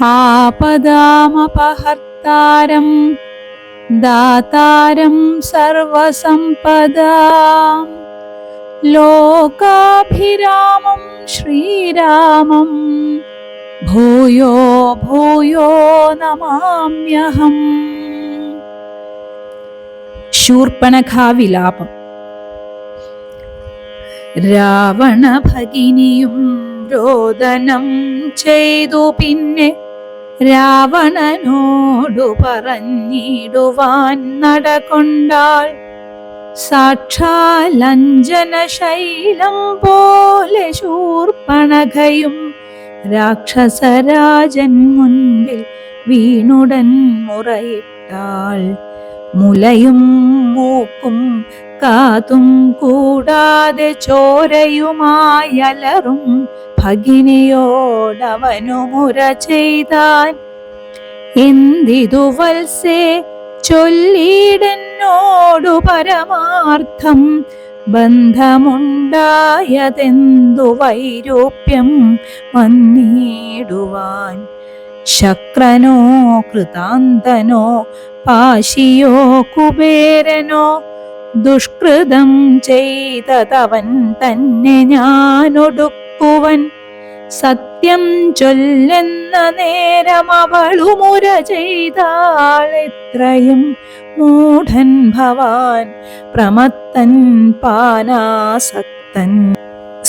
ആപദാമപഹർത്താരം ദാതാരം സർവസമ്പദാം ലോകാഭിരാമം ശ്രീരാമം ഭൂയോ ഭൂയോ നമാമ്യഹം. ശൂർപ്പണഖാവിലാപം. രാവണ ഭഗിനിയും രോദനം ചെയ്തു. പിന്നെ രാവണനോടു പറഞ്ഞിടുവാൻ നടകൊണ്ടാൾ. സാക്ഷാൽ അഞ്ജനശൈലം പോലെ ശൂർപ്പണഖയും രാക്ഷസരാജൻ മുൻപിൽ വീണുടൻ മുറയിട്ടാൾ. മുലയും മൂക്കും കാതും കൂടാതെ ചോരയുമായി അലറും ഭഗിനിയോടവനു മുര ചെയ്താൻ. എന്തിതു വത്സേ ചൊല്ലിയിടെന്നോടു പരമാർത്ഥം, ബന്ധമുണ്ടായതെന്തു വൈരൂപ്യം വന്നിടുവാൻ. ശക്രനോ കൃതാന്തനോ പാശിയോ കുബേരനോ ദുഷ്കൃതം ചെയ്തതവൻ തന്നെ ഞാനൊടുക്കുവൻ. സത്യം ചൊല്ലെന്ന നേരം അവളു മുര ചെയ്താൾ. എത്രയും മൂഢൻ ഭവാൻ പ്രമത്തൻ പാനാസക്തൻ.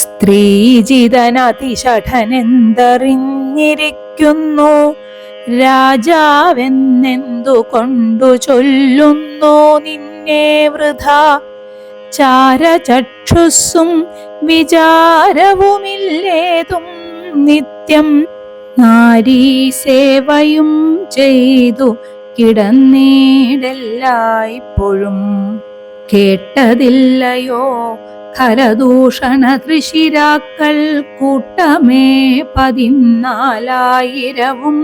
സ്ത്രീജിതനതിഷഠനെന്തറിഞ്ഞിരിക്കുന്നു, രാജാവെന്നെന്തു കൊണ്ടു ചൊല്ലുന്നു നിന്നെ വൃഥാ. ചാരചക്ഷുസ്സും വിചാരവുമില്ലേതും നിത്യം നാരീസേവയും ചെയ്തു കിടന്നീടെല്ലായ്പ്പോഴും. കേട്ടതില്ലയോ ഖരദൂഷണ തൃശിരാക്കൾ കൂട്ടമേ 14,000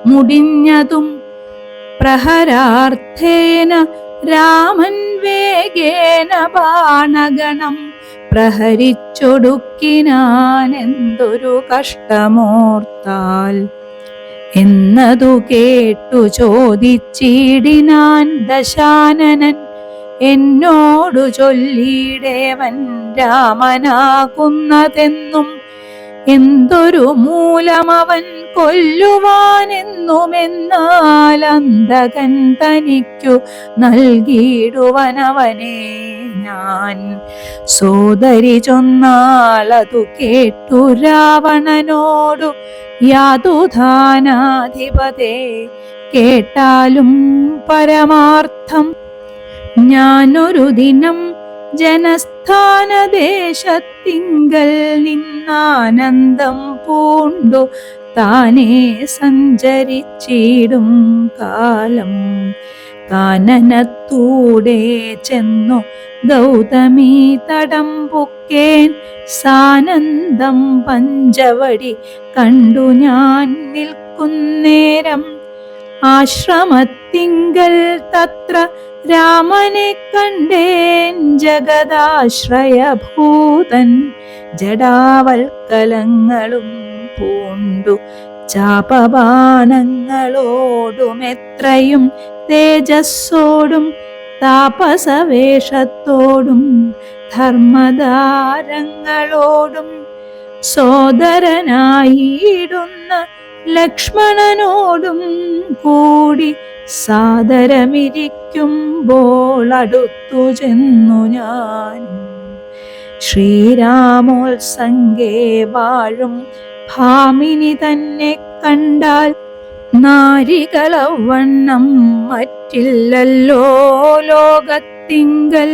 മുടിഞ്ഞതും. പ്രഹരാർത്ഥേന രാമൻ വേഗേന ബാണഗണം പ്രഹരിച്ചൊടുക്കിനാനെന്തൊരു കഷ്ടമോർത്താൽ. എന്നതു കേട്ടു ചോദിച്ചിടിനാൻ ദശാനനൻ, എന്നോടു ചൊല്ലിയിടേവൻ രാമനാകുന്നതെന്നും. എന്തൊരു മൂലമവൻ കൊല്ലുവാനെന്നുമെന്നാൽ അന്തകൻ തനിക്കു നൽകിയിടുവനവനെ ഞാൻ. സോദരി ചൊന്നാളതു കേട്ടു രാവണനോടു, യാതുധാനാധിപതേ കേട്ടാലും പരമാർത്ഥം. ഞാനൊരു ദിനം ജനസ്ഥാനദേശത്തിങ്കൽ നിന്നാനന്ദം പൂണ്ടു താനേ സഞ്ചരിച്ചിടും കാലം. കാനനത്തൂടെ ചെന്നു ഗൗതമി തടം പുക്കേൻ. സാനന്ദം പഞ്ചവടി കണ്ടു ഞാൻ നിൽക്കുന്നേരം. ആശ്രമത്തിങ്കൽ തത്ര രാമനെ കണ്ടേൻ ജഗദാശ്രയഭൂതൻ. ജടാവൽക്കലങ്ങളും പൂണ്ടു ചാപബാണങ്ങളോടും എത്രയും തേജസ്സോടും താപസവേഷത്തോടും ധർമ്മധാരങ്ങളോടും സോദരനായിടുന്ന ലക്ഷ്മണനോടും കൂടി സാദരമിരിക്കുമ്പോൾ അടുത്തു ചെന്നു ഞാൻ. ശ്രീരാമോത്സംഗേ വാഴും ഭാമിനി തന്നെ കണ്ടാൽ നാരികളവണ്ണം മറ്റില്ലല്ലോ ലോകത്തിങ്കൽ.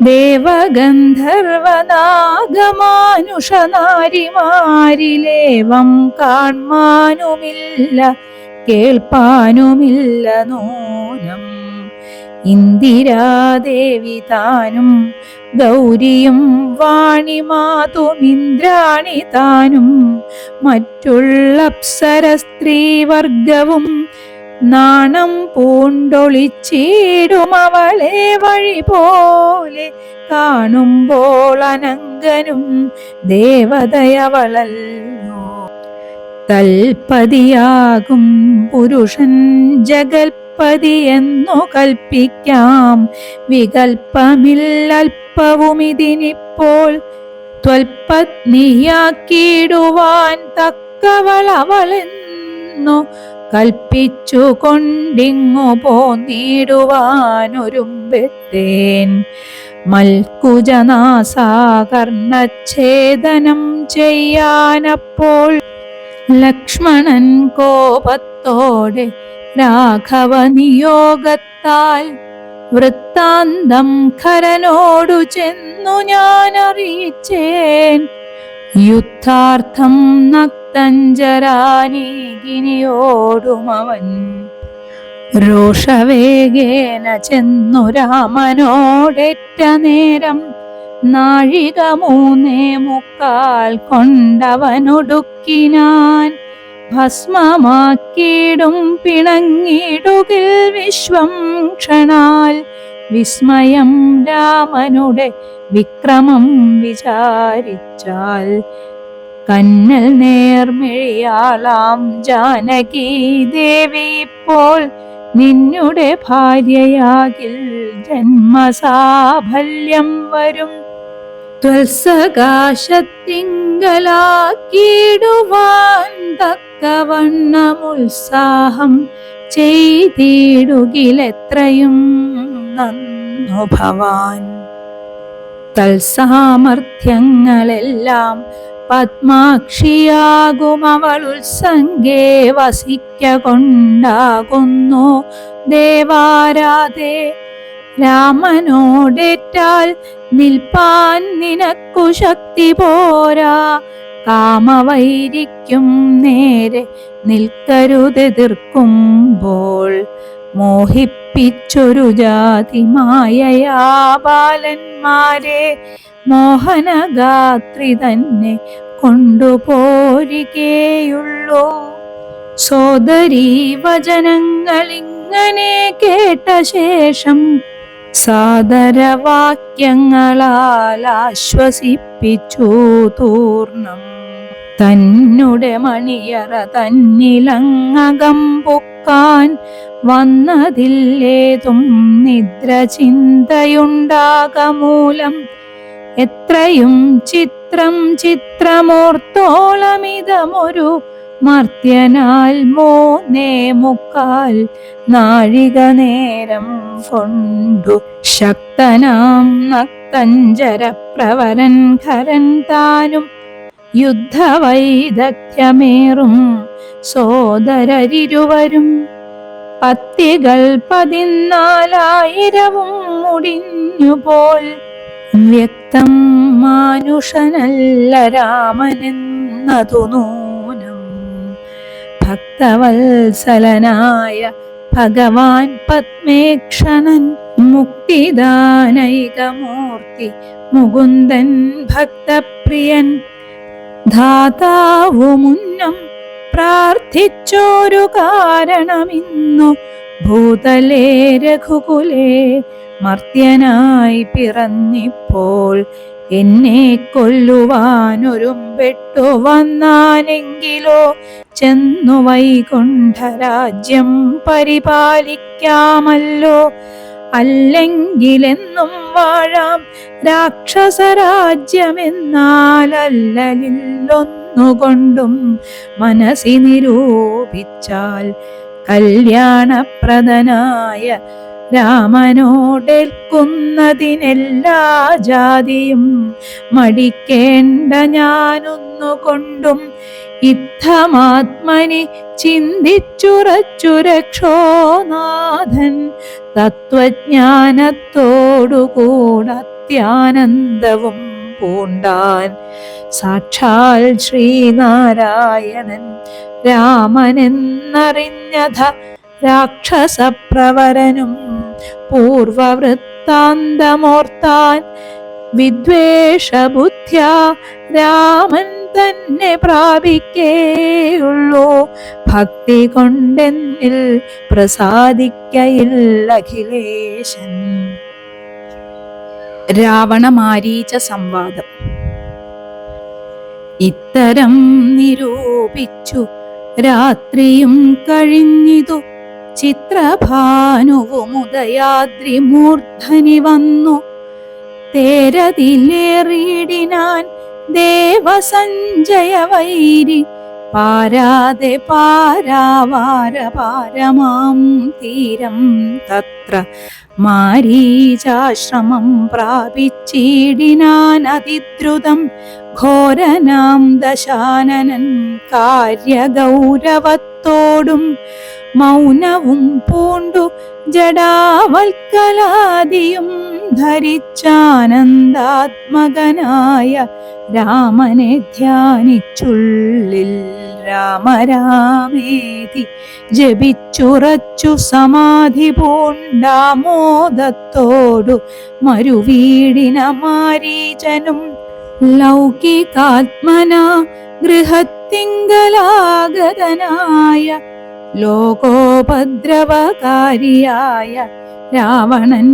ദേവഗന്ധർവനാഗമാനുഷനാരിമാരിലേവം കാൺമാനുമില്ല കേൾപ്പാനുമില്ല നൂനം. ഇന്ദിരാദേവി താനും ഗൗരിയും വാണിമാതും ഇന്ദ്രാണി താനും മറ്റുള്ള അപ്സര സ്ത്രീവർഗവും നാണം പൂണ്ടൊളിച്ചിടും അവളെ വഴി പോലെ. കാണുമ്പോൾ അനങ്കനും ദേവതയവളല്ലോ. തൽപതിയാകും പുരുഷൻ ജഗൽപതി എന്നു കൽപ്പിക്കാം. വികൽപ്പമില്ലൽപ്പവും ഇതിനിപ്പോൾ ത്വൽപത്നിയാക്കിയിടുവാൻ തക്കവളവളെന്നു കൽപ്പിച്ചു കൊണ്ടിങ്ങു പോന്നിടുവാനൊരുമ്പെട്ടേൻ. മൽക്കുജനാസാകർണച്ഛേദനം ചെയ്യാനപ്പോൾ ലക്ഷ്മണൻ കോപത്തോടെ രാഘവ നിയോഗത്താൽ വൃത്താന്തം ഖരനോടു ചെന്നു ഞാൻ അറിയിച്ചേൻ. യുദ്ധാർത്ഥം നക്തഞ്ചരാനീകിനിയോടുമവൻ രോഷവേഗേന ചെന്നു രാമനോടേറ്റ നേരം നാഴിക 3:45 കൊണ്ടവനൊടുക്കിനാൻ. ഭസ്മമാക്കിയിടും പിണങ്ങിടുകിൽ വിശ്വം ക്ഷണാൽ. വിസ്മയം രാമനുടെ വിക്രമം വിചാരിച്ചാൽ കന്നൽ നേർമിഴിയാളാം ജാനകി ദേവി ഇപ്പോൾ നിന്നുടെ ഭാര്യയാകിൽ ജന്മസാഫല്യം വരും. ത്വൽസകാശത്തിങ്കലാക്കിടുവാൻ തക്കവണ്ണമുത്സാഹം ചെയ്തിടുകിലെത്രയും നന്നു ഭവാൻ. തൽസാമർഥ്യങ്ങളെല്ലാം പത്മാക്ഷിയാകും അവൾ ഉത്സംഗേ വസിക്ക കൊണ്ടാകുന്നു ദേവാരാധേ. രാമനോടേറ്റാൽ നിൽപ്പാൻ നിനക്കു ശക്തി പോരാ. കാമവൈരിക്കും നേരെ നിൽക്കരുതെതിർക്കുമ്പോൾ മോഹിപ്പിച്ചൊരു ജാതി മായയാ ബാലന്മാരെ മോഹനഗാത്രി തന്നെ കൊണ്ടുപോരികേയുള്ളൂ. സോദരീ വചനങ്ങളിങ്ങനെ കേട്ട ശേഷം സാദരവാക്യങ്ങളാൽ ആശ്വസിപ്പിച്ചു തൂർണം. തന്നുടെ മണിയറ തന്നിലങ്ങകം പൊക്കാൻ വന്നതില്ലേതും നിദ്ര ചിന്തയുണ്ടാകമൂലം. എത്രയും ചിത്രമോർത്തോളമിതമൊരു മർത്യനാൽ 3:45 നാഴിക നേരം കൊണ്ടു ശക്തനാം നക്തഞ്ചര പ്രവരൻ ഖരൻ താനും യുദ്ധവൈദഗ്ധ്യമേറും സോദരരിരുവരും പത്തികൾ 14,000 മുടിഞ്ഞുപോൽ. വ്യക്തം മാനുഷനല്ല രാമനെന്നതു നൂനം. ഭക്തവത്സലനായ ഭഗവാൻ പത്മേക്ഷണൻ മുക്തിദാനൈകമൂർത്തി മുകുന്ദൻ ഭക്തപ്രിയൻ. ധാതാവു മുന്നം പ്രാർത്ഥിച്ചോരു കാരണമിന്നു ഭൂതലേ രഘുകുലേ മർത്യനായി പിറന്നിപ്പോൾ. എന്നെ കൊല്ലുവാനൊരുമ്പെട്ടു വന്നാനെങ്കിലോ ചെന്നു വൈകുണ്ഠരാജ്യം പരിപാലിക്കാമല്ലോ. അല്ലെങ്കിലെന്നും വാഴാം രാക്ഷസരാജ്യമെന്നാലല്ലലില്ലൊന്നുകൊണ്ടും മനസ്സി നിരൂപിച്ചാൽ കല്യാണപ്രദനായ രാമനോടേൽക്കുന്നതിനെല്ലാ ജാതിയും മടിക്കേണ്ട ഞാനൊന്നുകൊണ്ടും ഇത്തമാത്മനി ചിന്തിച്ചുറച്ചു രക്ഷോനാഥൻ. തത്വജ്ഞാനത്തോടുകൂടത്യാനന്ദവും പൂണ്ടാൻ. സാക്ഷാൽ ശ്രീനാരായണൻ രാമനെന്നറിഞ്ഞഥ രാക്ഷസപ്രവരനും പൂർവവൃത്താന്തമോർത്താൻ. വിദ്വേഷബുദ്ധ്യാ രാമൻ തന്നെ പ്രാപിക്കേയുള്ളൂ. ഭക്തി കൊണ്ടെന്നിൽ പ്രസാദിക്കയില്ല അഖിലേശൻ. രാവണ മാരീച സംവാദം. ഇത്തരം നിരൂപിച്ചു രാത്രിയും കഴിഞ്ഞിതു. ചിത്രഭാനുവുമുദയാദ്രി മൂർധനി വന്നു. തേരതിലേറിയിടിനാൻ ദേവസഞ്ജയ വൈരി. പാരാതെ പാരാവാരപാരമാം തീരം തത്ര മാരീചാശ്രമം പ്രാപിച്ചിടിനാൻ അതിദ്രുതം. ഘോരനാം ദശാനനൻ കാര്യഗൗരവത്തോടും മൗനവും പൂണ്ടു ജഡാവൽക്കലാദിയും ധരിച്ചാനന്ദാത്മകനായ രാമനെ ധ്യാനിച്ചുള്ളിൽ രാമരാമേതി ജപിച്ചുറച്ചു സമാധി പൂണ്ടാമോദത്തോടു മരുവീടിന മാരീചനും. ലൗകികാത്മന ഗൃഹത്തിങ്കലാഗതനായ ലോകോപദ്രവകാരിയായ രാവണൻ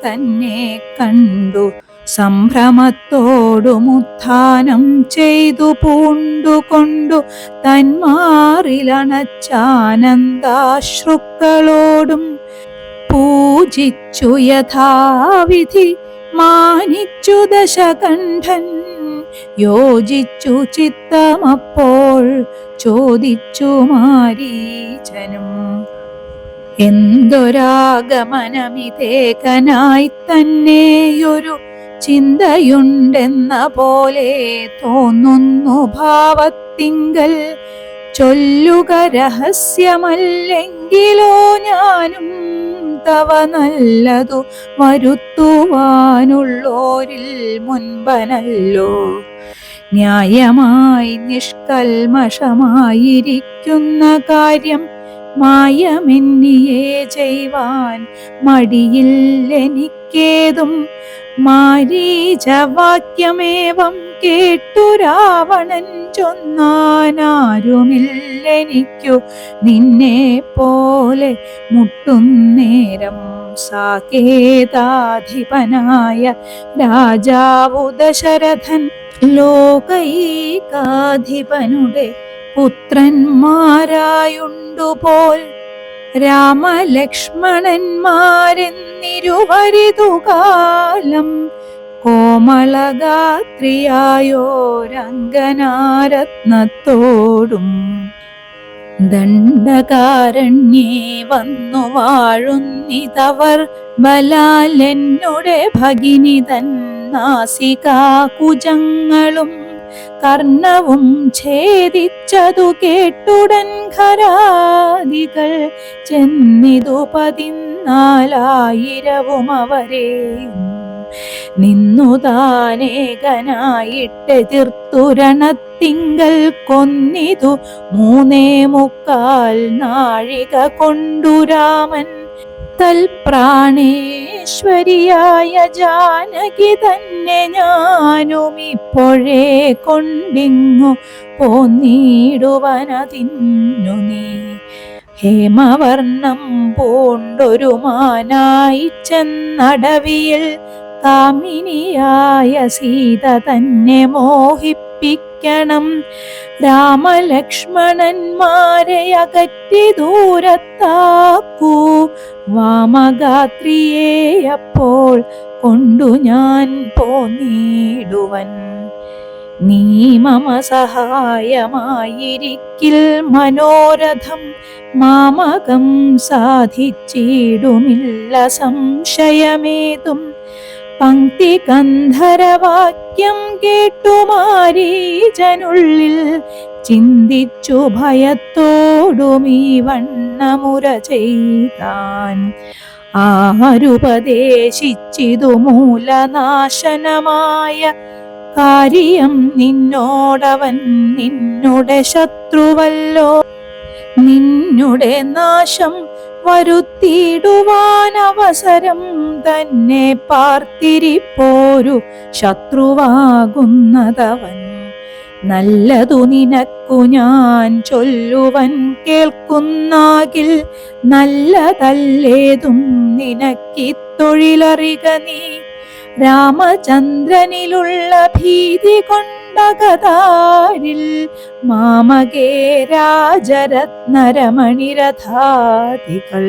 തന്നെ കണ്ടു സംഭ്രമത്തോടുമുത്ഥാനം ചെയ്തു പൂണ്ടുകൊണ്ടു തന്മാറിലണച്ചാനന്ദാശ്രുക്കളോടും പൂജിച്ചു യഥാവിധി മാനിച്ചു ദശകണ്ഠൻ. യോജിച്ചു ചിത്തമപ്പോൾ ചോദിച്ചു മാരീചനും. എന്തൊരാഗമനമിതേകനായി തന്നെയൊരു ചിന്തയുണ്ടെന്ന പോലെ തോന്നുന്നു ഭാവത്തിങ്കൽ. ചൊല്ലുക രഹസ്യമല്ലെങ്കിലോ ഞാനും തവ നല്ലതു വരുത്തുവാനുള്ളോരിൽ മുൻപനല്ലോ. ന്യായമായി നിഷ്കൽമഷമായിരിക്കുന്ന കാര്യം മായമെന്നിയെ ചെയ്യുവാൻ മടിയില്ലെനിക്കേതും. മാരീചവാക്യമേവം കേട്ടു രാവണൻ ചൊന്നാനാരുമില്ലെനിക്കു നിന്നെ പോലെ മുട്ടുന്നേരം. സാകേതാധിപനായ രാജാവു ദശരഥൻ ലോകൈകാധിപനുടെ പുത്രന്മാരായുണ്ടുപോൽ രാമലക്ഷ്മണന്മാരെന്നിരുവരിതുകാലം. കോമളഗാത്രിയായോരംഗനാരത്നത്തോടും ദണ്ഡകാരണ്യേ വന്നു വാഴുന്നിതവർ. ബലാലെന്നുടെ ഭഗിനി തൻ നാസികാകുജങ്ങളും കർണവും ഛേദിച്ചതു കേട്ടുടൻ ഖരാദികൾ ചെന്നിതു 14,000 അവരെയും. നിന്നു താനേകനായിട്ടെതിർത്തുരണത്തിങ്കൽ കൊന്നിതു 3.25 നാഴിക കൊണ്ടു രാമൻ. തൽപ്രാണേശ്വരിയായ ജാനകി തന്നെ ഞാനും ഇപ്പോഴേ കൊണ്ടിങ്ങു പോന്നിടുവനതിന്നു നീ. ഹേമവർണം പൂണ്ടൊരു മാനായി ചെന്നടവിയിൽ കാമിനിയായ സീത തന്നെ മോഹിപ്പിക്കണം. രാമലക്ഷ്മണന്മാരെ അകറ്റി ദൂരത്താക്കൂ. വാമഗാത്രിയെ അപ്പോൾ കൊണ്ടു ഞാൻ പോന്നിടുവൻ. നീ മമ സഹായമായിരിക്കിൽ മനോരഥം മാമകം സാധിച്ചിടുമില്ല സംശയമേതും. പങ്ക്തി ഗന്ധരവാക്യം കേട്ടു മാരീചനുള്ളിൽ ചിന്തിച്ചു ഭയത്തോടുമീ വണ്ണമുര ചെയ്താൻ. ആരുപദേശിച്ചിതു മൂലനാശനമായ കാര്യം നിന്നോടവൻ നിന്നുടെ ശത്രുവല്ലോ. നിന്നുടെ നാശം വരുത്തിയിടുവാൻ അവസരം തന്നെ പാർത്തിരിപ്പോരു ശത്രുവാകുന്നതവൻ. നല്ലതു നിനക്കു ഞാൻ ചൊല്ലുവൻ കേൾക്കുന്നാകിൽ നല്ലതല്ലേതും നിനക്കിത്തൊഴിലറിക നീ. രാമചന്ദ്രനിലുള്ള ഭീതി കൊണ്ട് കൊണ്ടകതാരിൽ മാമകേ രാജരത്നരമണിരഥാദികൾ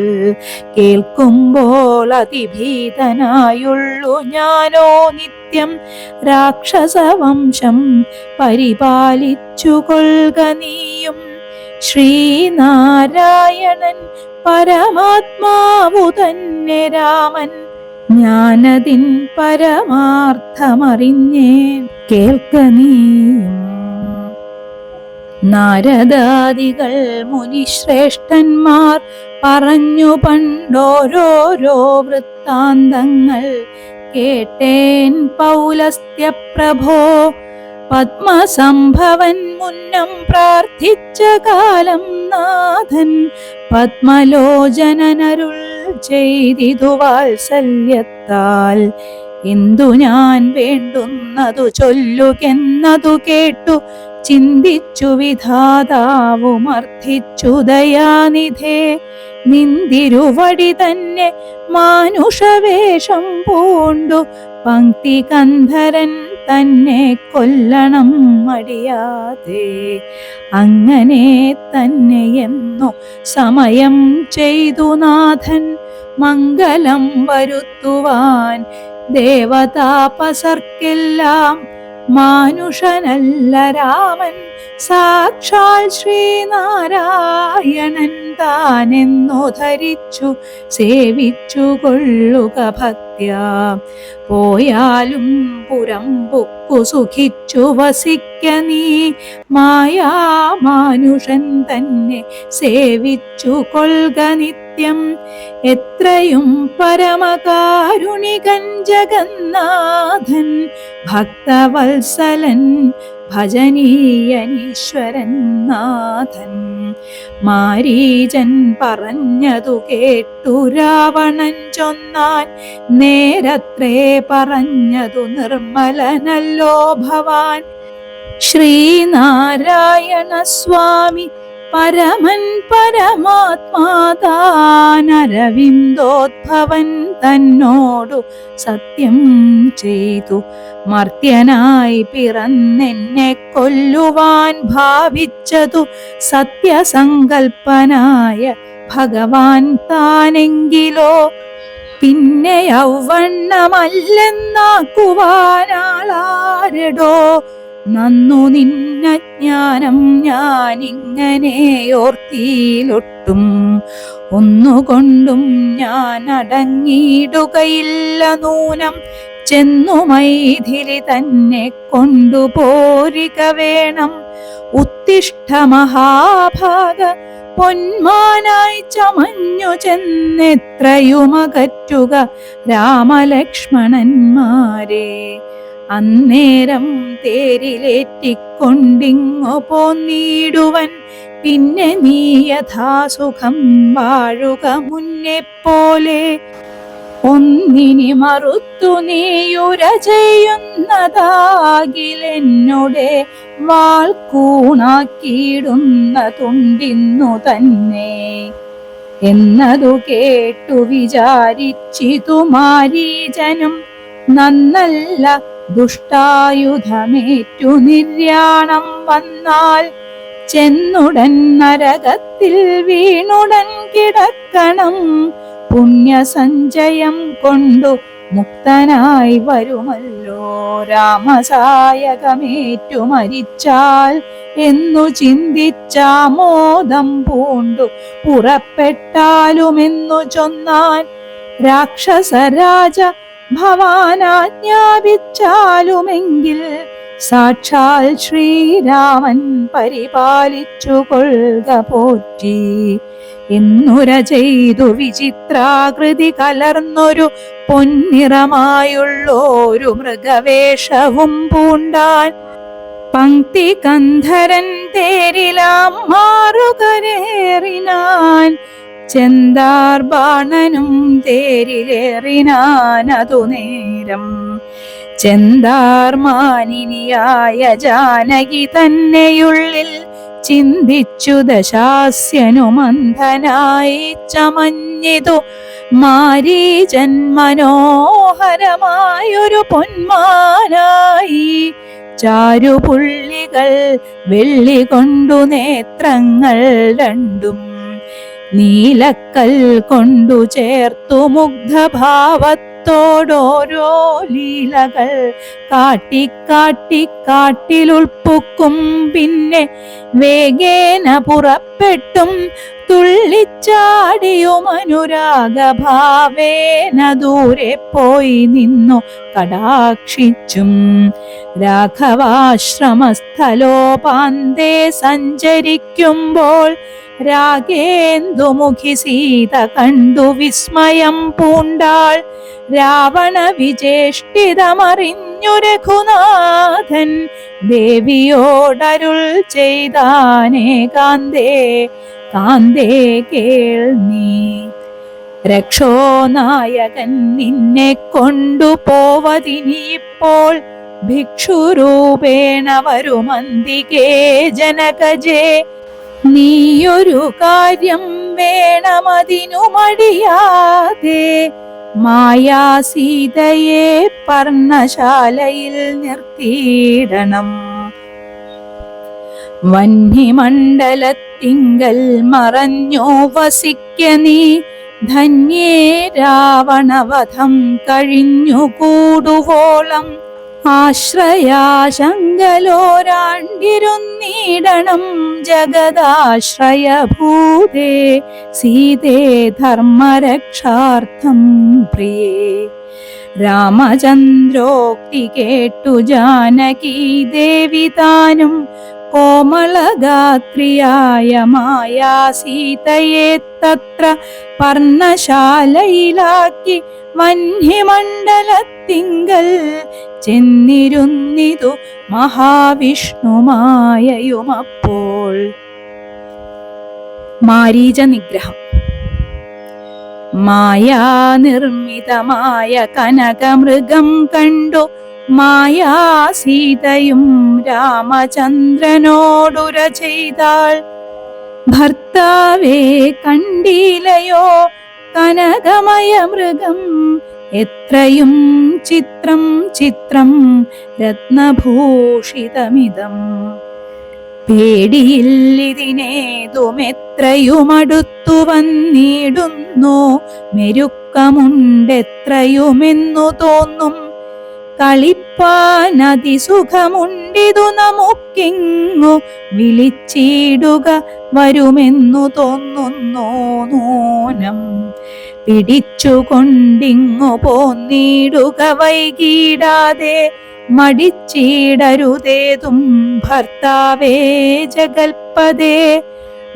കേൾക്കുമ്പോൾ അതിഭീതനായുള്ളു ഞാനോ നിത്യം രാക്ഷസവംശം പരിപാലിച്ചു കൊൾക നീയും. ശ്രീനാരായണൻ പരമാത്മാവു തന്നെ രാമൻ, ഞാനതിൻ പരമാർത്ഥമറിഞ്ഞേൻ കേൾക്ക നീയും. നാരദാദികൾ മുനിശ്രേഷ്ഠന്മാർ പറഞ്ഞു പണ്ടോരോരോ വൃത്താന്തങ്ങൾ കേട്ടേൻ പൗലസ്ത്യപ്രഭോ. പത്മസംഭവൻ മുന്നം പ്രാർത്ഥിച്ച കാലം നാഥൻ പത്മലോചനനരുൾ ചെയ്തിതു വാത്സല്യത്താൽ. എന്തു ഞാൻ വേണ്ടുന്നതു ചൊല്ലുകെന്നതു കേട്ടു ചിന്തിച്ചു വിധാതാവുമർത്ഥിച്ചു ദയാനിധേ. നിന്തിരുവടി തന്നെ മാനുഷവേഷം പൂണ്ടു പങ്ക്തി കന്ധരൻ തന്നെ കൊല്ലണം മടിയാതെ. അങ്ങനെ തന്നെയെന്നു സമയം ചെയ്തു നാഥൻ മംഗളം വരുത്തുവാൻ. ദേവതാപസർക്കെല്ലാം മാനുഷനല്ല രാമൻ, സാക്ഷാൽ ശ്രീനാരായണൻ താനെന്നു ധരിച്ചു സേവിച്ചു കൊള്ളുക ഭക്ത്യാ. പോയാലും പുരം പൊക്കു സുഖിച്ചു വസിക്ക നീ, മായാമാനുഷൻ തന്നെ സേവിച്ചു കൊൾക നിത്യം. എത്രയും പരമകാരുണികൻ ജഗന്നാഥൻ, ഭക്തവത്സലൻ ഭജനീയനീശ്വരൻ നാഥൻ. മാരീചൻ പറഞ്ഞതു കേട്ടു രാവണൻ ചൊന്നാൻ, നേരത്രേ പറഞ്ഞതു നിർമ്മലനല്ലോ ഭവാൻ. ശ്രീനാരായണ സ്വാമി പരമൻ പരമാത്മാതാൻ, അരവിന്ദോദ്ഭവൻ തന്നോടു സത്യം ചെയ്തു. മർത്യനായി പിറന്നെന്നെ കൊല്ലുവാൻ ഭാവിച്ചതു സത്യസങ്കൽപ്പനായ ഭഗവാൻ താനെങ്കിലോ. പിന്നെ യൗവണ്ണമല്ലെന്നാക്കുവാനാളാരടോ. നന്നു നിന്നജ്ഞാനം ഞാനിങ്ങനെയോർത്തിയിലൊട്ടും. ഒന്നുകൊണ്ടും ഞാൻ അടങ്ങിയിടുകയില്ല നൂനം. ചെന്നു മൈഥിലി തന്നെ കൊണ്ടുപോരിക വേണം. ഉത്തിഷ്ഠ മഹാഭാഗ, പൊന്മാനായി ചമഞ്ഞു ചെന്നെത്രയുമകറ്റുക രാമലക്ഷ്മണന്മാരെ. അന്നേരം തേരിലേറ്റിക്കൊണ്ടിങ്ങു പോന്നിടുവൻ. പിന്നെ നീ യഥാസുഖം വാഴുക മുന്നെപ്പോലെ. ഒന്നിനി മറുത്തു നീയുര ചെയ്യുന്നതാകിലെന്നോടെ വാൾ കൂണാക്കിയിടുന്നതുണ്ടിന്നു തന്നെ എന്നതു കേട്ടു വിചാരിച്ചിതു മാരീചനും. നന്നല്ല ദുഷ്ടായുധമേറ്റു നിര്യാണം വന്നാൽ, ചെന്നുടൻ നരകത്തിൽ വീണുടൻ കിടക്കണം. പുണ്യസഞ്ചയം കൊണ്ടു മുക്തനായി വരുമല്ലോ. രാമസായകമേറ്റു മരിച്ചാൽ എന്നു ചിന്തിച്ചാമോദം പൂണ്ടു പുറപ്പെട്ടാലുമെന്നു ചൊന്നാൻ. രാക്ഷസരാജ ഭവാനാജ്ഞാപിച്ചാലുമെങ്കിൽ സാക്ഷാൽ ശ്രീരാമൻ പരിപാലിച്ചു കൊൾക പോറ്റി. എന്നുര ചെയ്തു വിചിത്രാകൃതി കലർന്നൊരു പൊന്നിറമായുള്ളോരു മൃഗവേഷവും പൂണ്ടാൻ. പങ്ക്തി കന്ധരൻ തേരിലാം മാറുകരേറിനാൻ. ചെന്താർ ബാണനും തേരിലേറിനാനതു നേരം. ചെന്താർ മാനിനിയായ ജാനകി തന്നെയുള്ളിൽ ചിന്തിച്ചു ദശാസ്യനു മന്ഥനായി ചമഞ്ഞിതു. മാരീചൻ മനോഹരമായൊരു പൊന്മാനായി ചാരുപുള്ളികൾ വെള്ളി കൊണ്ടു നേത്രങ്ങൾ രണ്ടും നീലക്കൽ കൊണ്ടു ചേർത്തു മുഗ്ധഭാവത്തോടോരോ ലീലകൾ കാട്ടിലുൾപ്പുക്കും. പിന്നെ വേഗേന പുറപ്പെട്ടും തുള്ളിച്ചാടിയും അനുരാഗഭാവേന ദൂരെ പോയി നിന്നു കടാക്ഷിച്ചും. രാഘവാശ്രമസ്ഥലോപാന്തേ സഞ്ചരിക്കുമ്പോൾ രാഗേന്ദുമുഖി സീത കണ്ടു വിസ്മയം പൂണ്ടാൾ. രാവണ വിചേഷ്ടിതമറിഞ്ഞു രഘുനാഥൻ ദേവിയോടരുൾ ചെയ്താനേകാന്തേ കാന്തേ കേൾ നീ. രക്ഷോനായകൻ നിന്നെ കൊണ്ടുപോവതിനിപ്പോൾ ഭിക്ഷുരൂപേണ വരുമന്തികേ ജനകജേ. നീയൊരു കാര്യം വേണമതിനു മടിയാതെ മായാസീതയെ പർണശാലയിൽ നിർത്തിയിടണം. വന്യമണ്ഡലത്തിങ്കൽ മറഞ്ഞോ വസിക്ക നീ. ധന്യേ രാവണവധം കഴിഞ്ഞുകൂടുവോളം ആശ്രയാശങ്കലോരാണ്ടിരുന്നിടണം ജഗദാശ്രയഭൂതേ സീതേ ധർമ്മരക്ഷാർത്ഥം പ്രിയേ. രാമചന്ദ്രോക്തി കേട്ടു ജാനകീ ദേവി താനും കോമളഗാത്രിയായ മായാസീതയെ തത്ര പർണശാലയിലാക്കി വന്യമണ്ഡലത്തിങ്കൽ ചെന്നിരുന്നിതു മഹാവിഷ്ണുമായയുമപ്പോൾ. മാരീച നിഗ്രഹം. മായാനിർമ്മിതമായ കനകമൃഗം കണ്ടു മായാസീതയും രാമചന്ദ്രനോടുര ചെയ്താൾ. ഭർത്താവേ കണ്ടീലയോ കനകമയ മൃഗം എത്രയും ചിത്രം ചിത്രം രത്നഭൂഷിതമിതം. പേടിയില്ലിതിനേതുമെത്രയുമടുത്തു വന്നിടുന്നു മെരുക്കമുണ്ടെത്രയുമെന്നു തോന്നും. കളിപ്പാനതിസുഖമുണ്ടിതു നമുക്കിങ്ങു വിളിച്ചിടുക വരുമെന്നു തോന്നുന്നു നൂനം. പിടിച്ചുകൊണ്ടിങ്ങു പോന്നിടുക വൈകിടാതെ മടിച്ചിടരുതേതും ഭർത്താവേ ജഗൽപദേ.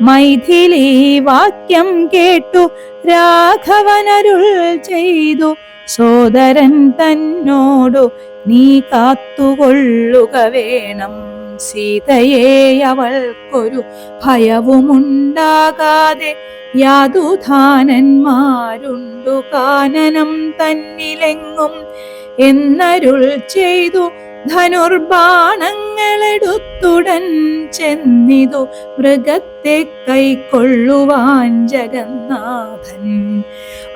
മൈഥിലി വാക്യം കേട്ടു രാഘവനരുൾ ചെയ്തു സോദരൻ തന്നോടു നീ കാത്തുകൊള്ളുക വേണം. സീതയെ അവൾക്കൊരു ഭയവുമുണ്ടാകാതെ യാതുധാനന്മാരുണ്ടു കാനനം തന്നിലെങ്ങും എന്നരുൾ ചെയ്തു ധനുർബാണങ്ങളെടുത്തുടൻ ചെന്നിതു മൃഗത്തെ കൈക്കൊള്ളുവാൻ ജഗന്നാഥൻ.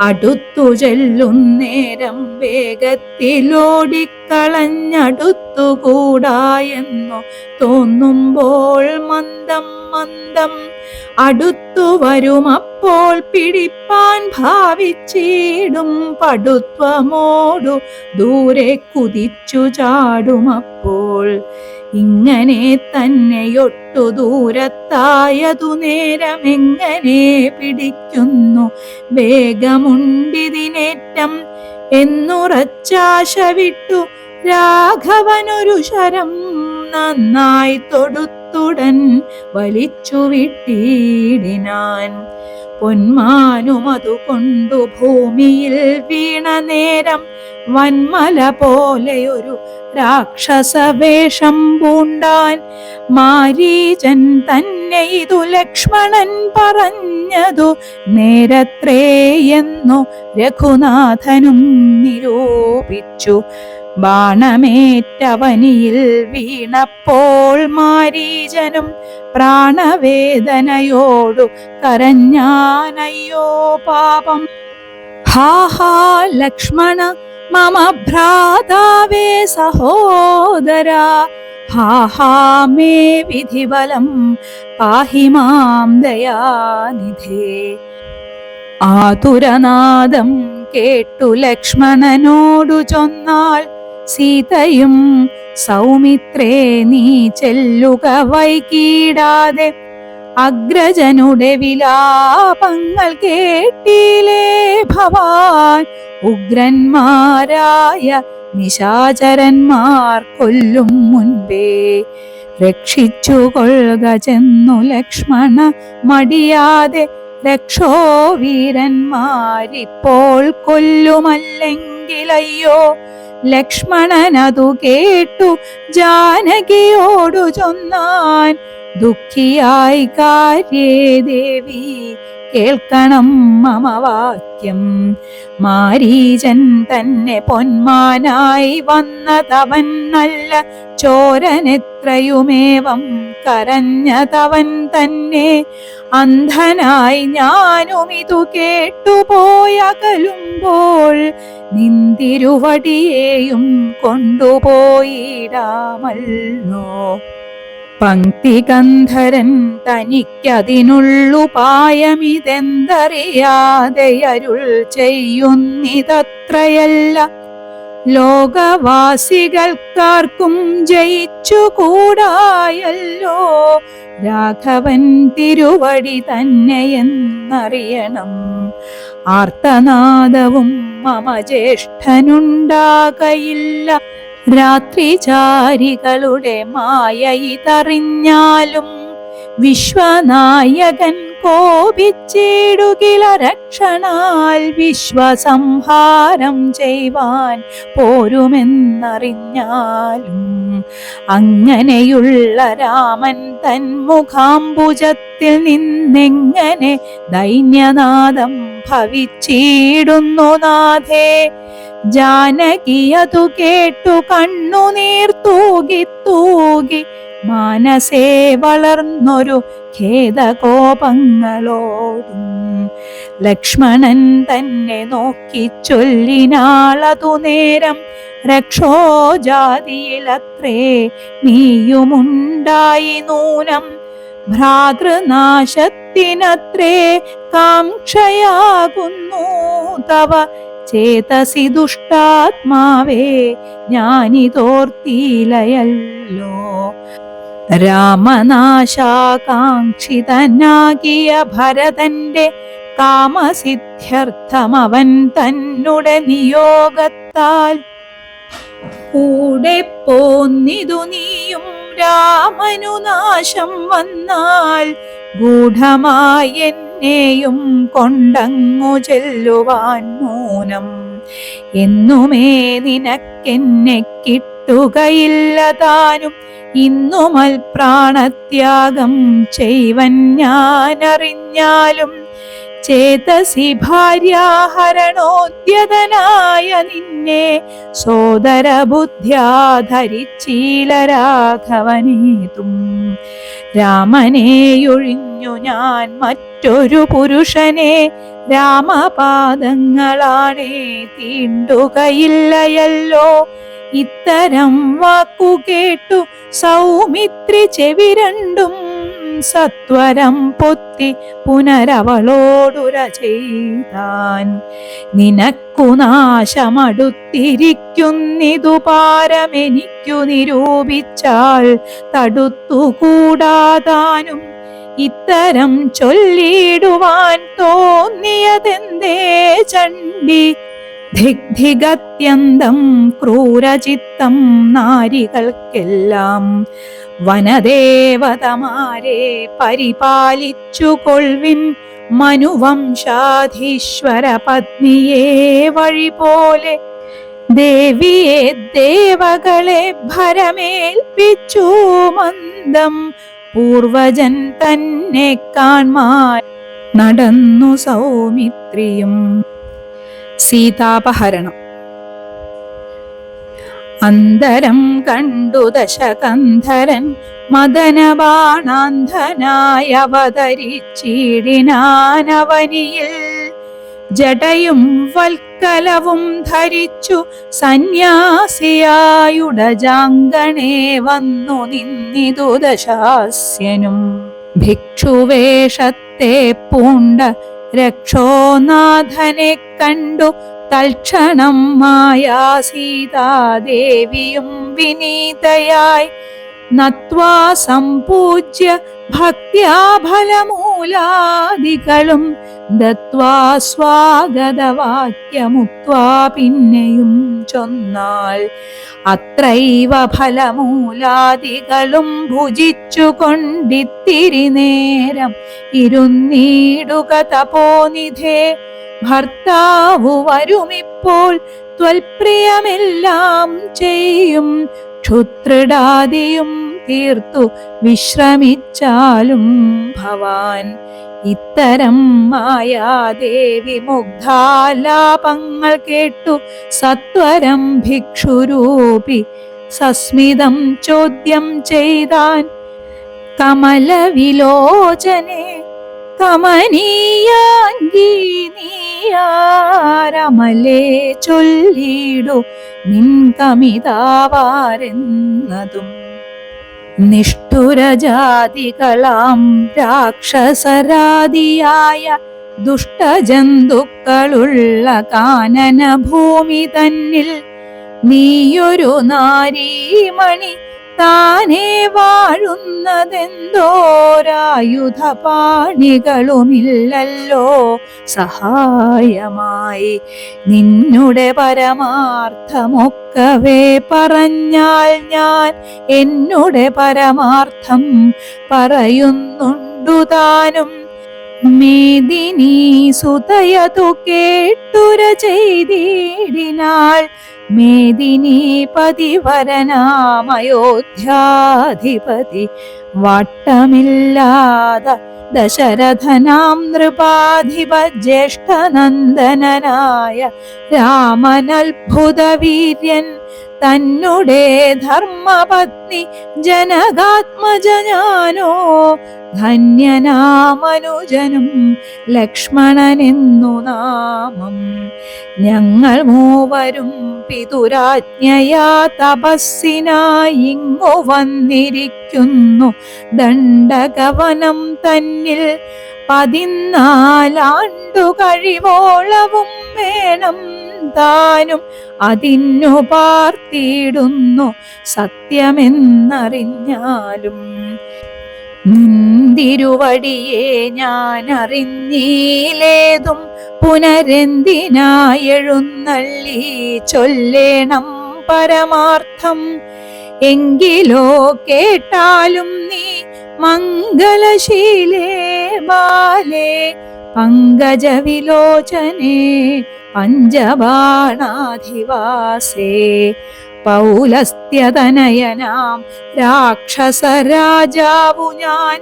അടുത്തു ചെല്ലുന്നേരം വേഗത്തിലോടിക്കളഞ്ഞടുത്തുകൂടായെന്നു തോന്നുമ്പോൾ മന്ദം മന്ദം അടുത്തു വരുമപ്പോൾ പിടിപ്പാൻ ഭാവിച്ചിടും പടുത്വമോടു ദൂരെ കുതിച്ചു ചാടുമപ്പോൾ. ഇങ്ങനെ തന്നെയൊട്ടു ദൂരത്തായതു നേരമെങ്ങനെ പിടിക്കുന്നു വേഗമുണ്ടിതിനേറ്റം എന്നുറച്ചാശ വിട്ടു രാഘവനൊരു ശരം നന്നായി തൊടുത്തുടൻ വലിച്ചു വിട്ടിടിനാൻ. പൊന്മാനുമതു കൊണ്ടു ഭൂമിയിൽ വീണ നേരം വന്മല പോലെയൊരു രാക്ഷസവേഷം പൂണ്ടാൻ. മാരീചൻ തന്നെ ഇതു ലക്ഷ്മണൻ പറഞ്ഞതു നേരത്രേയെന്നു രഘുനാഥനും നിരൂപിച്ചു. ബാണമേറ്റവനിയിൽ വീണപ്പോൾ മാരീചനും പ്രാണവേദനയോടു കരഞ്ഞാനയ്യോ പാപം. ഹാ ഹാ ലക്ഷ്മണ മമ ഭ്രാതാവേ സഹോദരാ ഹാ ഹാ മേ വിധിബലം പാഹി മാം ദയാനിധേ. ആതുരനാദം കേട്ടു ലക്ഷ്മണനോടു ചൊന്നാൾ സീതയും, സൗമിത്രേ നീ ചെല്ലുക വൈകീടാതെ. അഗ്രജനുടെ വിലാപങ്ങൾ കേട്ടിലേ ഭവാൻ, ഉഗ്രന്മാരായ നിശാചരന്മാർ കൊല്ലും മുൻപേ രക്ഷിച്ചു കൊള്ളുക ചെന്നു ലക്ഷ്മണ മടിയാതെ. രക്ഷോ വീരന്മാരിപ്പോൾ കൊല്ലുമല്ലെങ്കിലയ്യോ. ലക്ഷ്മണനതു കേട്ടു ജാനകിയോടു ചൊന്നാൻ, ദുഃഖിയായി കാര്യേ ദേവി കേൾക്കണം മമ വാക്യം. മാരീചൻ തന്നെ പൊന്മാനായി വന്നതവൻ നല്ല ചോരനെത്രയുമേവം കരഞ്ഞതവൻ തന്നെ. അന്ധനായി ഞാനുമിതു കേട്ടുപോയകലുമ്പോൾ നിന്തിരുവടിയേയും കൊണ്ടുപോയിടാമല്ലോ. പങ്ക്തികന്ധരൻ തനിക്കതിനുള്ളുപായമിതെന്തറിയാതെ അരുൾ ചെയ്യുന്നിതത്രയല്ല. ലോകവാസികൾക്കാർക്കും ജയിച്ചുകൂടായല്ലോ. രാഘവൻ തിരുവടി തന്നെയെന്നറിയണം. ആർത്തനാദവും മമ ജ്യേഷ്ഠനുണ്ടാകയില്ല. രാത്രിചാരികളുടെ മായ ഇതറിഞ്ഞാലും വിശ്വനായകൻ കോപിച്ചിടുകില രക്ഷണാൽ. വിശ്വസംഹാരം ചെയ്യുവാൻ പോരുമെന്നറിഞ്ഞാലും അങ്ങനെയുള്ള രാമൻ തൻ മുഖാംബുജത്തിൽ നിന്നെങ്ങനെ ദൈന്യനാദം ഭവിച്ചിടുന്നു നാഥേ. ജാനകിയതു കേട്ടു കണ്ണുനീർ തൂകി തൂകി മാനസേ വളർന്നൊരു ഖേദകോപങ്ങളോടും. ലക്ഷ്മണൻ തന്നെ നോക്കി ചൊല്ലിനാളതു നേരം, രക്ഷോജാതിയിലത്രേ നീയുമുണ്ടായി നൂനം. ഭ്രാതൃനാശത്തിനത്രേ കാംക്ഷയാകുന്നു തവ. ചേതസി ദുഷ്ടാത്മാവേ ഞാനിതോർത്തിലയല്ലോ. രാമനാശാകാംക്ഷിതനാകിയ ഭരതന്റെ കാമസിദ്ധ്യർത്ഥമവൻ തന്നുടെ നിയോഗത്താൽ കൂടെ പോന്നിതു നീയും. രാമനു നാശം വന്നാൽ ഗൂഢമായി എന്നെയും കൊണ്ടങ്ങു ചെല്ലുവാൻ മൂനം. എന്നുമേ നിനക്കെന്നെ കിട്ടുകയില്ല താനും. ഇന്നുമൽ പ്രാണത്യാഗം ചെയ്വൻ ഞാനറിഞ്ഞാലും. ചേതസി ഭാര്യാഹരണോദ്യതനായ നിന്നെ സോദരബുദ്ധ്യാ ധരിച്ചീല രാഘവനേതും. രാമനെയൊഴിഞ്ഞു ഞാൻ മറ്റൊരു പുരുഷനെ രാമപാദങ്ങളാണേ തീണ്ടുകയില്ലയല്ലോ. ഇത്തരം വാക്കു കേട്ടു സൗമിത്രി ചെവി രണ്ടും സത്വരം പൊത്തി പുനരവളോടുര ചെയ്താൻ. നിനക്കു നാശമടുത്തിരിക്കുന്നിതു പാരമെനിക്കു നിരൂപിച്ചാൽ തടുത്തുകൂടാതാനും. ഇത്തരം ചൊല്ലിടുവാൻ തോന്നിയതെന്തേ ചണ്ഡി. ധിഗ്ധിഗത്യന്തം ക്രൂരചിത്തം നാരികൾക്കെല്ലാം. വനദേവതമാരെ പരിപാലിച്ചു കൊൾവിൻ. മനുവംശാധീശ്വര പത്നിയെ വഴി പോലെ. ദേവിയെ ദേവകളെ ഭരമേൽപ്പിച്ചു മന്ദം. പൂർവജൻ തന്നെ കാൺമാൻ നടന്നു സൗമിത്രിയും. സീതാപഹരണം. അന്തരം കണ്ടു ദശകന്ധരൻ മദനബാണാന്ധനായി അവതരിച്ചിടിനാനവനിയിൽ. ജടയും വൽക്കലവും ധരിച്ചു സന്യാസിയായുടജാങ്കണേ വന്നു നിന്നിതു ദശാസ്യനും. ഭിക്ഷുവേഷത്തെ പൂണ്ട രക്ഷോനാഥനെ കണ്ടു തൽക്ഷണം മായാ സീതാദേവിയും വിനീതയായി നത്വാ സംപൂജ്യ ഭക്ത്യാ ഫലമൂലാദികളും ദത്വാ സ്വാഗതവാക്യമുക്വാ പിന്നെയും ചൊന്നാൾ. അത്രൈവ ഫലമൂലാദികളും ഭുജിച്ചു കൊണ്ടിത്തിരി നേരം ഇരുന്നീടുക തപോനിധേ. ഭർത്താവു വരുമിപ്പോൾ ത്വൽപ്രിയമെല്ലാം ചെയ്യും ക്ഷുത്രിടാദിയും തീർത്തു വിശ്രമിച്ചാലും ഭവാൻ. ഇത്തരം മായാദേവി മുഗ്ധാലാപങ്ങൾ കേട്ടു സത്വരം ഭിക്ഷുരൂപി സസ്മിതം ചോദ്യം ചെയ്താൻ. കമലവിലോചനെ കമനീയാംഗീ നീയാരമലേ ചൊല്ലിടു നിൻ കമിതാവാരെന്നതും. നിഷ്ഠുരജാതികളാം രാക്ഷസരാദിയായ ദുഷ്ടജന്തുക്കളുള്ള കാനനഭൂമി തന്നിൽ നീയൊരു നാരീമണി താനേ വാഴുന്നതെന്തോരായുധപാണികളുമില്ലല്ലോ സഹായമായി. നിന്നുടെ പരമാർത്ഥമൊക്കവേ പറഞ്ഞാൽ ഞാൻ എന്നുടെ പരമാർത്ഥം പറയുന്നുണ്ടു താനും. മേദിനീ സുതയതു കേട്ടുര ചെയ്തിടിനാൾ. മേദിനീപതി വരനാമയോധ്യാധിപതി വട്ടമില്ലാത ദശരഥനാം നൃപാധിപ ജ്യേഷ്ഠനന്ദനായ രാമനത്ഭുതവീര്യൻ തന്നുടെ ധർമ്മപത്നി ജനകാത്മജനാനോ. ധന്യനാമനുജനും ലക്ഷ്മണനെന്നു നാമം. ഞങ്ങൾ മൂവരും പിതുരാജ്ഞയാ തപസ്സിനായിങ്ങു വന്നിരിക്കുന്നു ദണ്ഡകവനം തന്നിൽ. 14 ആണ്ടു കഴിവോളവും വേണം താനും അതിന്നു പാർത്തിടുന്നു സത്യമെന്നറിഞ്ഞാലും. നിന്തിരുവടിയെ ഞാൻ അറിഞ്ഞീലേതും പുനരെന്തിനായെഴുന്നള്ളി ചൊല്ലേണം പരമാർത്ഥം. എങ്കിലോ കേട്ടാലും നീ മംഗളശീലേ ബാലേ പങ്കജവിലോചനേ പഞ്ചബാണാധിവാസേ. പൗലസ്ത്യതനയനാം രാക്ഷസരാജാവു ഞാൻ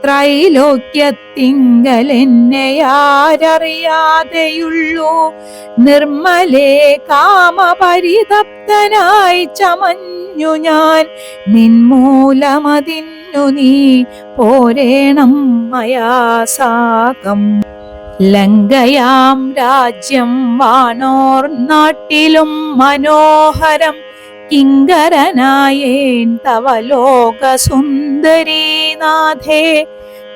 ത്രൈലോക്യത്തിങ്കലെന്നെയാരറിയാതെയുള്ളൂ. നിർമ്മലേ കാമപരിതപ്തനായി ചമഞ്ഞു ഞാൻ. നിൻമൂലമതിന്നു നീ പോരേണം മയാ സാകം. ലങ്കയാം രാജ്യം വാണോർ നാട്ടിലും മനോഹരം കിങ്കരനായേൻ തവ ലോകസുന്ദരീനാഥേ.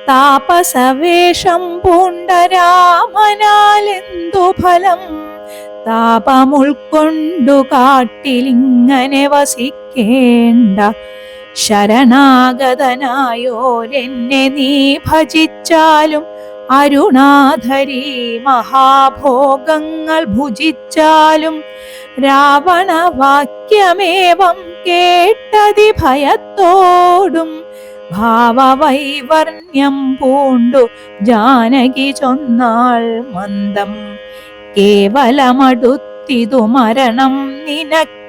താപസവേഷം പൂണ്ട രാമനാലെന്തു ഫലം. താപമുൾക്കൊണ്ടു കാട്ടിലിങ്ങനെ വസിക്കേണ്ട. ശരണാഗതനായോരെന്നെ നീ ഭജിച്ചാലും അരുണാധരി മഹാഭോഗങ്ങൾ ഭുജിച്ചാലും. രാവണവാക്യമേവം കേട്ടതി ഭയത്തോടും ഭാവവൈവർണ്യം പൂണ്ടു ജാനകി ചൊന്നാൾ മന്ദം. കേവലമടുത്തിതു മരണം നിനക്കിപ്പോളേവം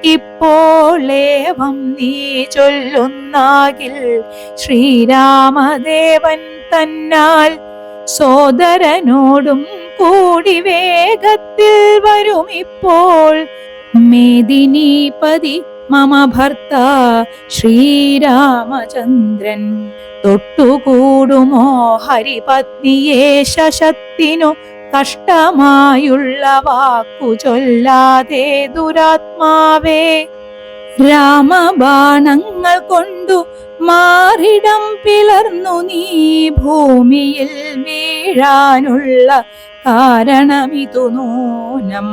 നീ ചൊല്ലുന്നാകിൽ ശ്രീരാമദേവൻ തന്നാൽ സോദരനോടും കൂടി വേഗത്തിൽ വരുമിപ്പോൾ. മേദിനീപതി മമ ഭർത്ത ശ്രീരാമചന്ദ്രൻ. തൊട്ടുകൂടുമോ ഹരിപത്നിയെ ശശത്തിനു കഷ്ടമായുള്ള വാക്കു ചൊല്ലാതെ ദുരാത്മാവേ. രാമബാണങ്ങൾ കൊണ്ടു മാറിടം പിളർന്നു നീ ഭൂമിയിൽ വീഴാനുള്ള കാരണമിതു നൂനം.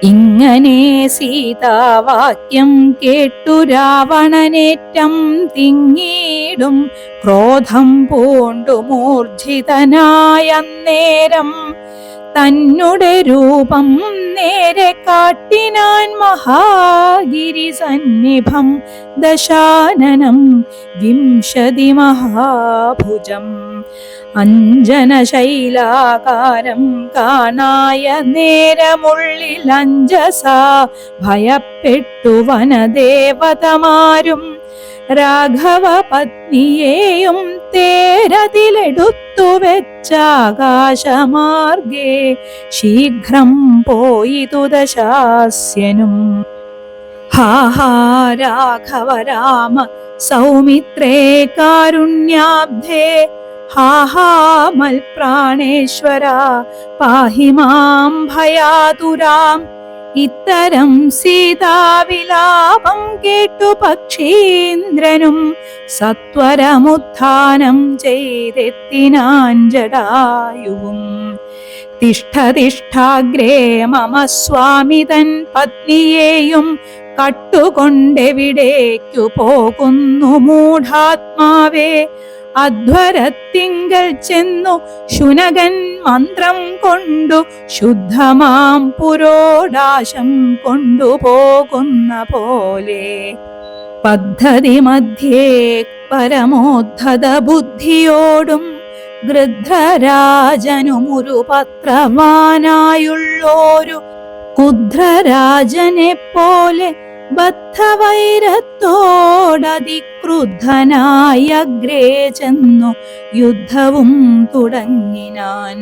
ഇങ്ങനെ സീതാവാക്യം കേട്ടു രാവണനേറ്റം തിങ്ങിടും ക്രോധം പൂണ്ടു മൂർച്ഛിതനായന്നേരം തന്നുടെ രൂപം നേരെ കാട്ടിനാൻ മഹാഗിരി സന്നിഭം ദശാനനം വിംശതി മഹാഭുജം. അഞ്ജനശൈലാകാരം കാണായ നേരമുള്ളിൽ അഞ്ജസാ ഭയപ്പെട്ടു വനദേവതമാരും രാഘവ പത്നിയെയും തേരതിലെടുത്തു വെച്ചാകാശമാർഗേ ശീഘ്രം പോയിതു ദശാസ്യനും. ഹാഹാ രാഘവ രാമ സൗമിത്രേ കാരുണ്യാബ്ധേ ഹാഹാ മൽപ്രാണേശ്വര പാഹി മാം ഭയാതുരാം. ഇത്തരം സീതാവിലാപം കേട്ടു പക്ഷീന്ദ്രനും സത്വരമുത്ഥാനം ചെയ്തെത്തിനാൻ ജടായുവും. തിഷ്ഠ തിഷ്ഠാഗ്രേ മമ സ്വാമി തൻ പത്നിയെയും കട്ടുകൊണ്ടെവിടേക്കു പോകുന്നു മൂഢാത്മാവേ. അധ്വരത്തിങ്കൽ ചെന്നു ശുനകൻ മന്ത്രം കൊണ്ടു ശുദ്ധമാം പുരോടാശം കൊണ്ടുപോകുന്ന പോലെ പദ്ധതി മധ്യേ പരമോദ്ധത ബുദ്ധിയോടും ഗൃധ്രരാജനുമൊരു പത്രവാനായുള്ളോരു കുധ്രരാജനെ പോലെ ബദ്ധവൈരത്തോടതിക്രുദ്ധനായി അഗ്രേ ചെന്നു യുദ്ധവും തുടങ്ങിനാൻ.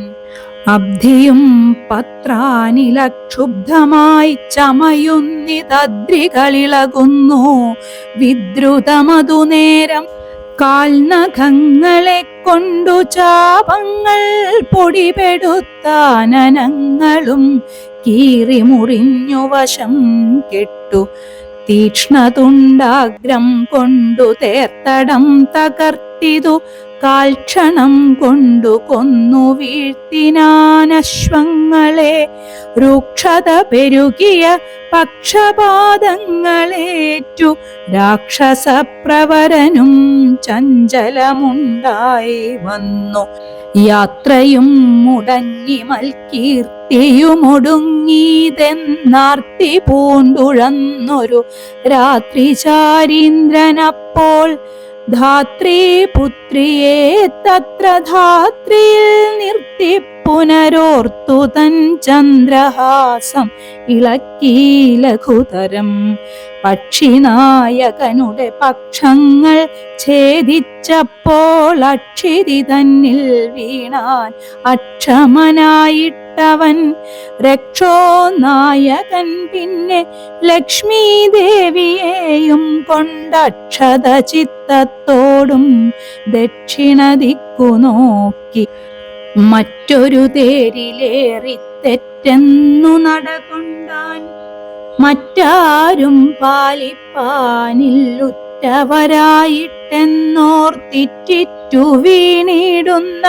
അബ്ധിയും പത്രാനിലക്ഷുബ്ധമായി ചമയുന്നിതദ്രികളിളകുന്നു വിദ്രുതമതു നേരം. കാൽനഖങ്ങളെ കൊണ്ടു ചാപങ്ങൾ പൊടിപെടുത്താനനങ്ങളും കീറിമുറിഞ്ഞു വശം കെട്ടു. തീക്ഷ്ണതുണ്ടാഗ്രം കൊണ്ടു തേർത്തടം തകർത്തിതു കാൽക്ഷണം കൊണ്ടു കൊന്നു വീഴ്ത്തിനാനശ്വങ്ങളെ. രൂക്ഷത പെരുകിയ പക്ഷപാതങ്ങളേറ്റു രാക്ഷസപ്രവരനും ചഞ്ചലമുണ്ടായി വന്നു. യാത്രയും മുടങ്ങി മൽകീർത്തിയുമൊടുങ്ങീതെന്നാർത്തി പൂണ്ടുഴന്നൊരു രാത്രി ചാരീന്ദ്രനപ്പോൾ ധാത്രീപുത്രിയെ തത്ര ധാത്രിയിൽ നിർത്തി പുനരോർത്തു തൻ ചന്ദ്രഹാസം ഇളക്കി ലഘുതരം. പക്ഷിനായകനുടെ പക്ഷങ്ങൾ ഛേദിച്ചപ്പോൾ അക്ഷിതി തന്നിൽ വീണാൻ അക്ഷമനായിട്ടവൻ. രക്ഷോ നായകൻ പിന്നെ ലക്ഷ്മീ ദേവിയെയും കൊണ്ടക്ഷത ചിത്തത്തോടും ദക്ഷിണ ദിക്കു നോക്കി മറ്റൊരു തേരിലേറി തെറ്റെന്നു നടകൊണ്ടാൻ. മറ്റാരും പാലിപ്പാനില്ലുറ്റവരായിട്ടെന്നോർത്തിറ്റിറ്റു വീണിടുന്ന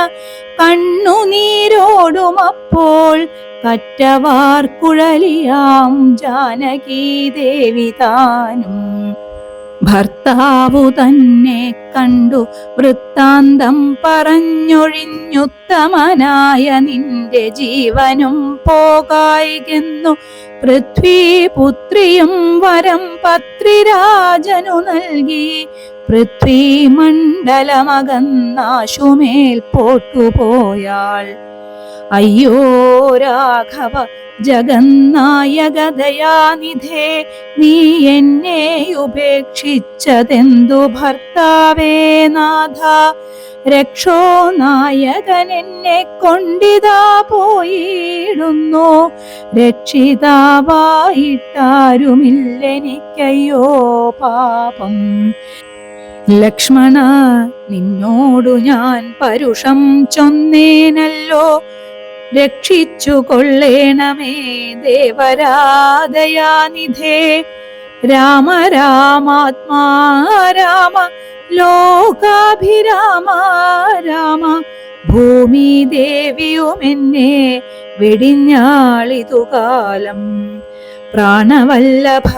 കണ്ണുനീരോടുമപ്പോൾ കറ്റവാർ കുഴലിയാം ജാനകീ ദേവി താനും. ഭർത്താവു തന്നെ കണ്ടു വൃത്താന്തം പറഞ്ഞൊഴിഞ്ഞുത്തമനായ നിന്റെ ജീവനും പോകായികെന്നു പൃഥ്വീപുത്രിയും വരം പത്രിരാജനു നൽകി. പൃഥ്വീമണ്ഡലമകന്നാശുമേൽ പോട്ടുപോയാൾ. അയ്യോ രാഘവ ജഗന്നായകദയാനിധേ, നീ എന്നെ ഉപേക്ഷിച്ചതെന്തു ഭർത്താവേ നാഥ. രക്ഷോ നായകൻ എന്നെ കൊണ്ടിതാ പോയിടുന്നു. രക്ഷിതാവായിട്ടാരുമില്ലെനിക്കയ്യോ പാപം. ലക്ഷ്മണ, നിന്നോടു ഞാൻ പരുഷം ചൊന്നേനല്ലോ. രക്ഷിച്ചു കൊള്ളേണമേ ദേവരാദയാനിധേ. രാമ രാമാത്മാ രാമ ലോകാഭിരാമ രാമ ഭൂമി ദേവിയുമെന്നെ വെടിഞ്ഞാളിതുകാലം. പ്രാണവല്ലഭ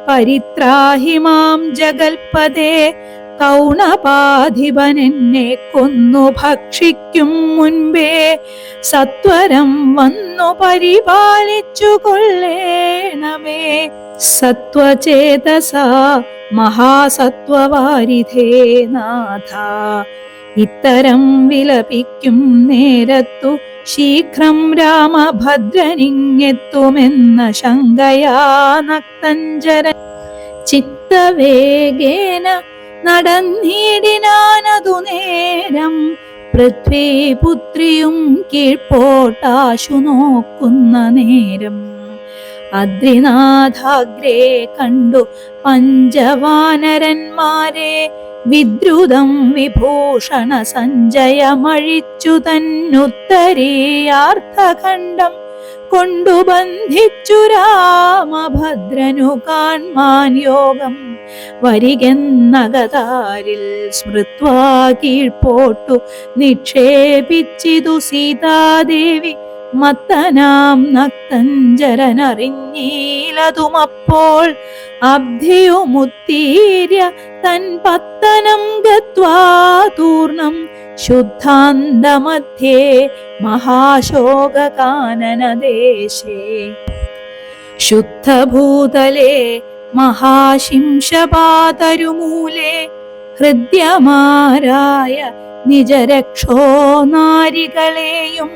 പരിത്രാഹി മാം ജഗൽപദേ. കൗണപാധിപനെന്നെ കൊന്നു ഭക്ഷിക്കും മുൻപേ സത്വരം വന്നു പരിപാലിച്ചു കൊള്ളേണമേ. സത്വചേതസ മഹാസത്വവാരിധേ നാഥ. ഇത്തരം വിലപിക്കും നേരത്തു ശീഘ്രം രാമഭദ്രനിങ്ങെത്തുമെന്ന ശങ്കയാ നക്തഞ്ചരൻ ചിത്തവേഗേന നടന്നിടിനാനതു നേരം. പൃഥ്വീപുത്രിയും കീഴ്പോട്ടാശു നോക്കുന്ന നേരം. അദ്രിനാഥാഗ്രേ കണ്ടു പഞ്ചവാനരന്മാരെ വിദ്രുതം വിഭൂഷണ സഞ്ജയമഴിച്ചു തന്നുത്തരീയാർത്ഥഖണ്ഡം കൊണ്ടു ബന്ധിച്ചു രാമഭദ്രനു കാൺമാൻ യോഗം. വരികെന്നകതാരിൽ സ്മൃത്വാ കീഴ്പോട്ടു നിക്ഷേപിച്ചിതു സീതാദേവി. മത്തനാം നക്തഞ്ചരനറിഞ്ഞീലതുമപ്പോൾ അബ്ധിയുമുത്തീര്യ തൻ പത്തനം ഗത്വാ തൂർണം. ശുദ്ധാന്തമധ്യേ മഹാശോകകാനനദേശേ. ശുദ്ധഭൂതലേ മഹാശിംശപാതരുമൂലേ ഹൃദ്യമാരായ നിജരക്ഷോ നാരികളെയും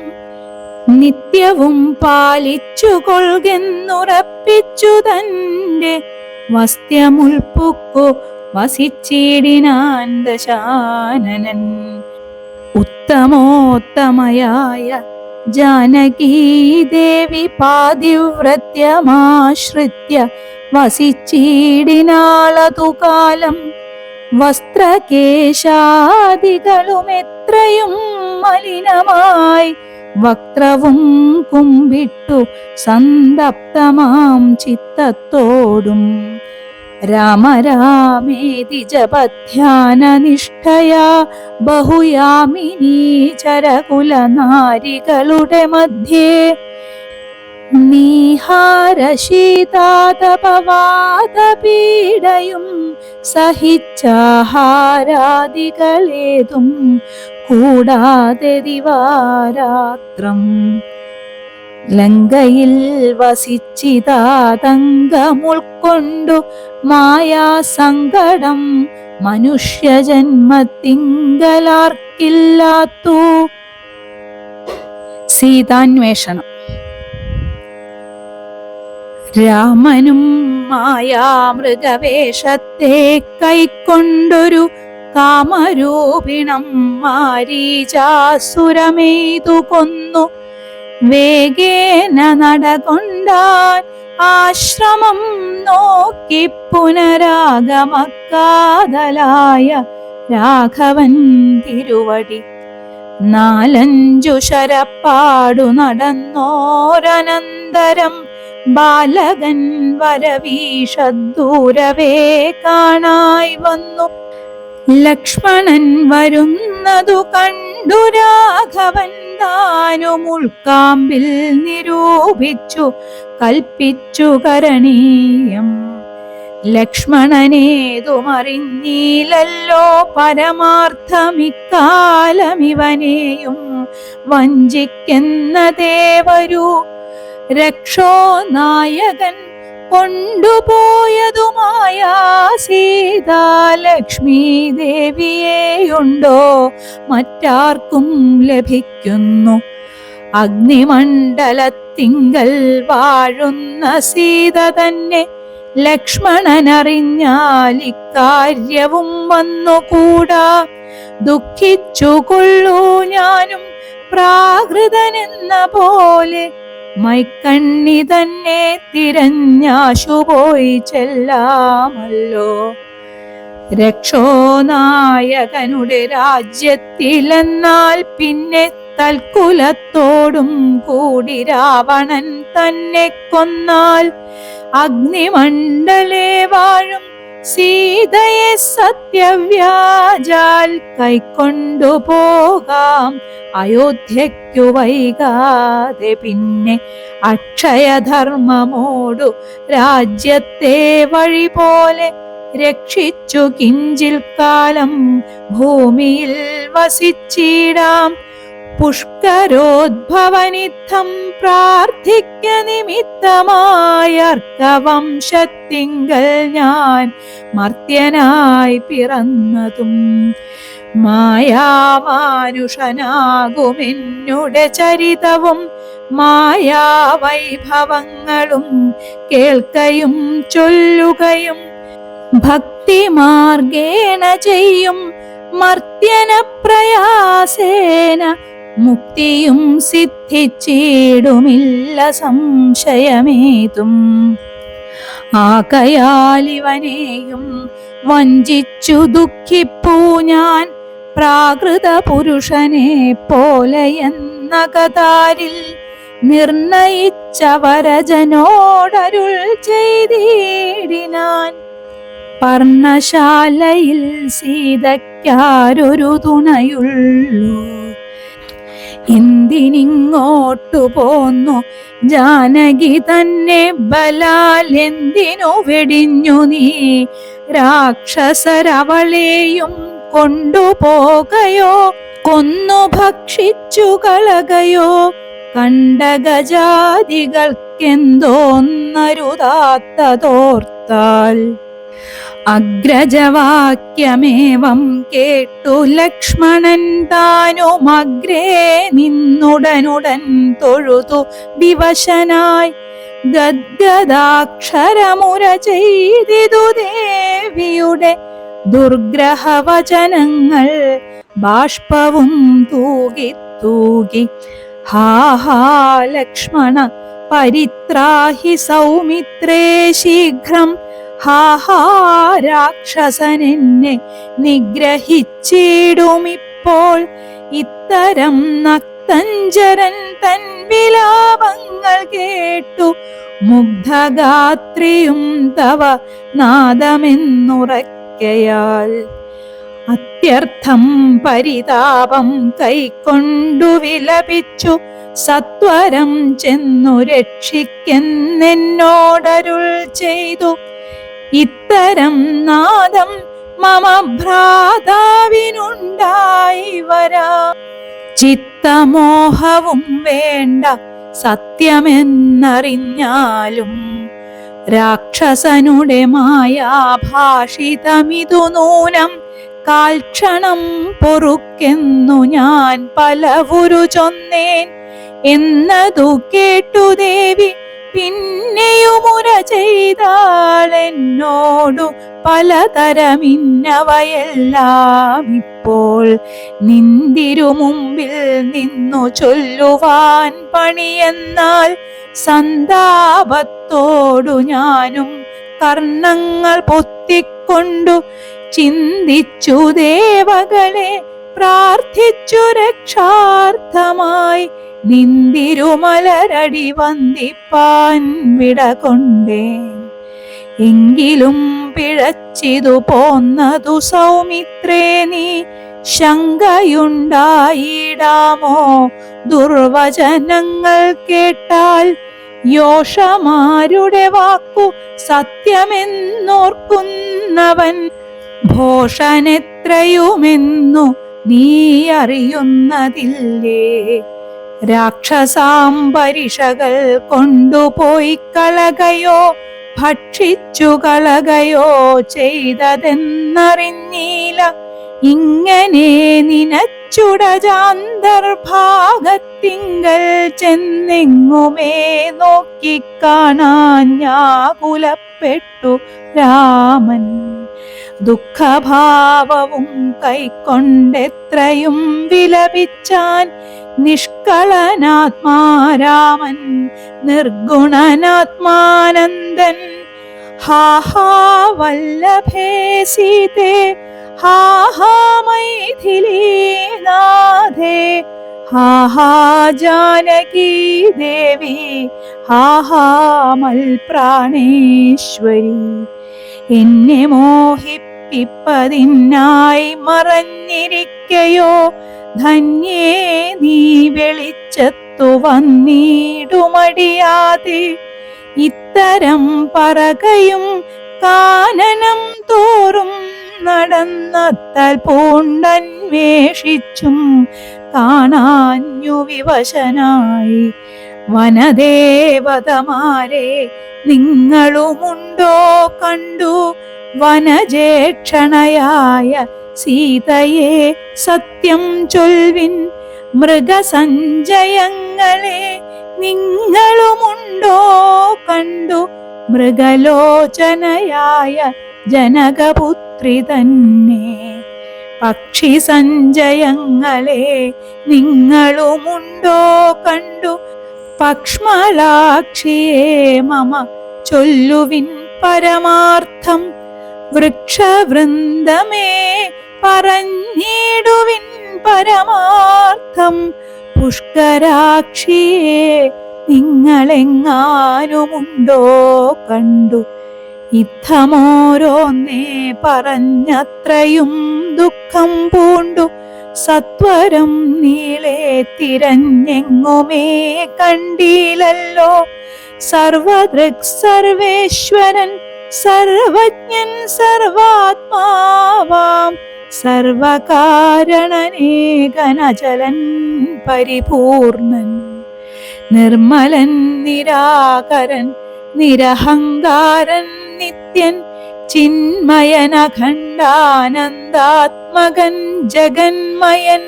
നിത്യവും പാലിച്ചു കൊൾകെന്നുറപ്പിച്ചു തന്റെ വസ്ത്യമുൾപ്പുക്കു വസിച്ചിടിനാൻ ദശാനനൻ. ഉത്തമോത്തമയായ ജാനകീദേവി പാതിവ്രത്യമാശ്രിത്യ വസിച്ചിടിനാളതു കാലം. വസ്ത്രകേശാദികളും എത്രയും മലിനമായി വക്രവും കുമ്പിട്ടു സന്തപ്തമാം ചിത്തത്തോടും. രാമരാമേതി ജപധ്യാനനിഷ്ഠയാ ബഹുയാമിനീ ചരകുലനാരികളുടെ മധ്യേ നീഹാരശീതാതപവാദപീഡയും സഹിച്ചാഹാരാദികളേതും കൂടാതെ ദിവാരാത്രം. ലങ്കയിൽ വസിച്ചിതാതങ്കമുൾക്കൊണ്ടു മായാസങ്കടം മനുഷ്യജന്മത്തിങ്കലാർക്കില്ലാത്തു. സീതാന്വേഷണം. രാമനും മായാമൃഗവേഷത്തെ കൈക്കൊണ്ടൊരു കാമരൂപിണം മാരീചാസുരമെയ്തു കൊന്നു. വേഗേന നടകൊണ്ടാൻ ആശ്രമം നോക്കി പുനരാഗമക്കാതലായ രാഘവൻ തിരുവടി. നാലഞ്ചു ശരപ്പാടു നടന്നോരനന്തരം ബാലകൻ വരവീഷദ്ദൂരവേ കാണായി വന്നു. ലക്ഷ്മണൻ വരുന്നതു കണ്ടു രാഘവൻ താനും ഉൾക്കാമ്പിൽ നിരൂപിച്ചു കൽപ്പിച്ചു കരണീയം. ലക്ഷ്മണനേതുമറിഞ്ഞീലല്ലോ പരമാർത്ഥമിക്കാലമിവനെയും വഞ്ചിക്കുന്നതേ വരൂ. രക്ഷോ നായകൻ കൊണ്ടുപോയതുമായ സീതാലക്ഷ്മി ദേവിയെയുണ്ടോ മറ്റാർക്കും ലഭിക്കുന്നു. അഗ്നിമണ്ഡലത്തിങ്കൽ വാഴുന്ന സീത തന്നെ ലക്ഷ്മണനറിഞ്ഞാൽ ഇക്കാര്യവും വന്നുകൂടാ. ദുഃഖിച്ചുകൊള്ളൂ ഞാനും പ്രാകൃതനെന്ന പോലെ മൈക്കണ്ണി തന്നെ തിരഞ്ഞാശുപോയി ചെല്ലാമല്ലോ. രക്ഷോനായകനുടെ രാജ്യത്തിലെന്നാൽ പിന്നെ തൽക്കുലത്തോടും കൂടി രാവണൻ തന്നെ കൊന്നാൽ അഗ്നിമണ്ഡലേ വാഴും സീതയെ സത്യവ്യാജാൽ കൈക്കൊണ്ടുപോകാം അയോധ്യയ്ക്കു വൈകാതെ. പിന്നെ അക്ഷയധർമ്മമോടു രാജ്യത്തെ വഴി പോലെ രക്ഷിച്ചു കിഞ്ചിൽ കാലം ഭൂമിയിൽ വസിച്ചിടാം. പുഷ്കരോദ്ഭവനിത്തം പ്രാർത്ഥിക്ക നിമിത്തമായ അർക്കവംശത്തിങ്കൽ ഞാൻ മർത്യനായി പിറന്നതും മായാമാനുഷനാകുമെന്നുടെ ചരിതവും മായാവൈഭവങ്ങളും കേൾക്കയും ചൊല്ലുകയും ഭക്തിമാർഗേണ ചെയ്യും മർത്യന പ്രയാസേന മുക്തിയും സിദ്ധിച്ചിടുമില്ല സംശയമേതും. ആകയാലിവനെയും വഞ്ചിച്ചു ദുഃഖിപ്പൂ ഞാൻ പ്രാകൃത പുരുഷനെ പോലെയെന്ന കതാരിൽ നിർണയിച്ച വരജനോടരുൾ ചെയ്തിടിനാൻ. പർണശാലയിൽ സീതയ്ക്കാരൊരു തുണയുള്ളൂ, എന്തിനിങ്ങോട്ടു പോന്നു ജാനകി തന്നെ ബലാൽ എന്തിനു വെടിഞ്ഞു നീ രാക്ഷസരവളെയും കൊണ്ടുപോകയോ കൊന്നു ഭക്ഷിച്ചു കളകയോ കണ്ടകജാതികൾക്കെന്തോന്നരുതാത്തതോർത്താൽ. അഗ്രജവാക്യമേവം കേട്ടു ലക്ഷ്മണൻ താനും അഗ്രേ നിന്നുടനുടൻ തൊഴുതു വിവശനായി ഗദ്ഗദാക്ഷരമുര ചെയ്തിതു ദേവിയുടെ ദുർഗ്രഹവചനങ്ങൾ ബാഷ്പവും തൂകി തൂകി. ഹാ ഹാ ലക്ഷ്മണ പരിത്രാഹി സൗമിത്രേ ശീഘ്രം, ഹാ ഹാ രാക്ഷസനെന്നെ നിഗ്രഹിച്ചിടുമിപ്പോൾ. ഇത്തരം നക്തഞ്ചരൻ തൻ വിലാപങ്ങൾ കേട്ടു മുഗ്ധഗാത്രിയും തവ നാദമെന്നുറയ്ക്കയാൽ. അത്യർത്ഥം പരിതാപം കൈക്കൊണ്ടു വിലപിച്ചു സത്വരം ചെന്നു രക്ഷിക്കെന്നോടരുൾ ചെയ്തു. ഇത്തരം നാദം മമ ഭ്രാതാവിനുണ്ടായി വരാ, ചിത്തമോഹവും വേണ്ട സത്യമെന്നറിഞ്ഞാലും. രാക്ഷസനുടെ മായാഭാഷിതമിതു നൂനം, കാൽക്ഷണം പൊറുക്കെന്നു ഞാൻ പലവുരു ചൊന്നേൻ. എന്നതു കേട്ടു ദേവി പിന്നെയുമുര ചെയ്താളെന്നോടു പലതരമിന്നവയെല്ലാം ഇപ്പോൾ നിന്തിരുമുമ്പിൽ നിന്നു ചൊല്ലുവാൻ പണിയെന്നാൽ. സന്താപത്തോടു ഞാനും കർണങ്ങൾ പൊത്തിക്കൊണ്ടു ചിന്തിച്ചു ദേവകളെ പ്രാർത്ഥിച്ചു രക്ഷാർത്ഥമായി. നിന്തിരുമലരടി വന്ദിപ്പാൻ വിടകൊണ്ടേൻ. എങ്കിലും പിഴച്ചിതു പോന്നതു സൗമിത്രേ നീ, ശങ്കയുണ്ടായിടാമോ ദുർവചനങ്ങൾ കേട്ടാൽ. യോഷമാരുടെ വാക്കു സത്യമെന്നോർക്കുന്നവൻ ഭോഷനെത്രയുമെന്നു നീ അറിയുന്നതില്ലേ. രാക്ഷസാംബരിഷകൾ കൊണ്ടുപോയി കളകയോ ഭക്ഷിച്ചു കളകയോ ചെയ്തതെന്നറിഞ്ഞീല. ഇങ്ങനെ നിനച്ചുടജാന്തർഭാഗത്തിങ്കൽ ചെന്നെങ്ങുമേ നോക്കിക്കാണാൻ വ്യാകുലപ്പെട്ടു രാമൻ. ദുഃഖഭാവവും കൈക്കൊണ്ടെത്രയും വിലപിച്ചാൻ. നിഷ്കളനാത്മാരാമൻ നിർഗുണനാത്മാനന്ദൻ. ഹാ ഹാ വല്ലഭേ സീതേ, ഹാ ഹാ മൈഥിലീനാഥേ, ഹാ ഹാ ജാനകി ദേവി, ഹാ ഹാ മൽപ്രാണേശ്വരി. എന്നെ മോഹിപ്പിപ്പതിനായി മറഞ്ഞിരിക്കയോ ധന്യേ നീ വെളിച്ചത്തു വന്നിടുമടിയാതെ. ഇത്തരം പറകയും കാനനം തോറും നടന്നത്താൽ പൂണ്ടന്വേഷിച്ചും കാണാഞ്ഞു വിവശനായി. വനദേവതമാരെ നിങ്ങളുമുണ്ടോ കണ്ടു വനജേക്ഷണയായ സീതയെ സത്യം ചൊൽവിൻ. മൃഗസഞ്ചയങ്ങളെ നിങ്ങളുമുണ്ടോ കണ്ടു മൃഗലോചനയായ ജനകപുത്രി തന്നെ. പക്ഷി സഞ്ചയങ്ങളെ നിങ്ങളുമുണ്ടോ കണ്ടു പക്ഷ്മലാക്ഷിയെ മമ ചൊല്ലുവിൻ പരമാർത്ഥം. വൃക്ഷവൃന്ദമേ പറഞ്ഞിടുവിൻ പരമാർത്ഥം. പുഷ്കരാക്ഷിയെ നിങ്ങളെങ്ങാനുമുണ്ടോ കണ്ടു. ഇത്തമോരോന്നേ പറഞ്ഞത്രയും ദുഃഖം പൂണ്ടു സത്വരം നീളെ തിരഞ്ഞെങ്ങുമേ കണ്ടീലല്ലോ. സർവദൃക് സർവേശ്വരൻ സർവജ്ഞൻ സർവാത്മാവാം സർവകാരണനേകനചലൻ പരിപൂർണൻ. നിർമ്മലൻ നിരാകരൻ നിരഹങ്കാരൻ നിത്യൻ ചിന്മയനഖണ്ഡാനന്ദാത്മകൻ ജഗന്മയൻ.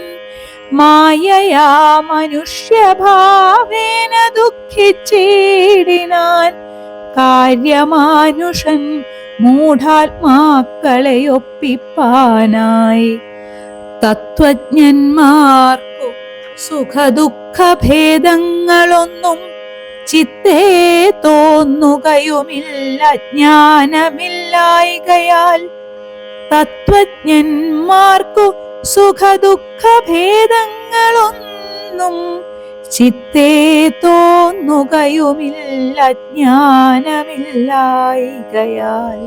മായയാ മനുഷ്യഭാവേന ദുഃഖിച്ചിടിനാൻ കാര്യമാനുഷൻ മൂഢാത്മാക്കളെ ഒപ്പിപ്പാനായി. തത്വജ്ഞന്മാർക്കു സുഖദുഃഖഭേദങ്ങളൊന്നും ചിത്തേ തോന്നുകയുമില്ല ജ്ഞാനമില്ലായ്കയാൽ. തത്വജ്ഞന്മാർക്കു സുഖദുഃഖഭേദങ്ങളൊന്നും ചിത്തേ തോന്നുകയുമില്ല ജ്ഞാനമില്ലായ്കയാൽ.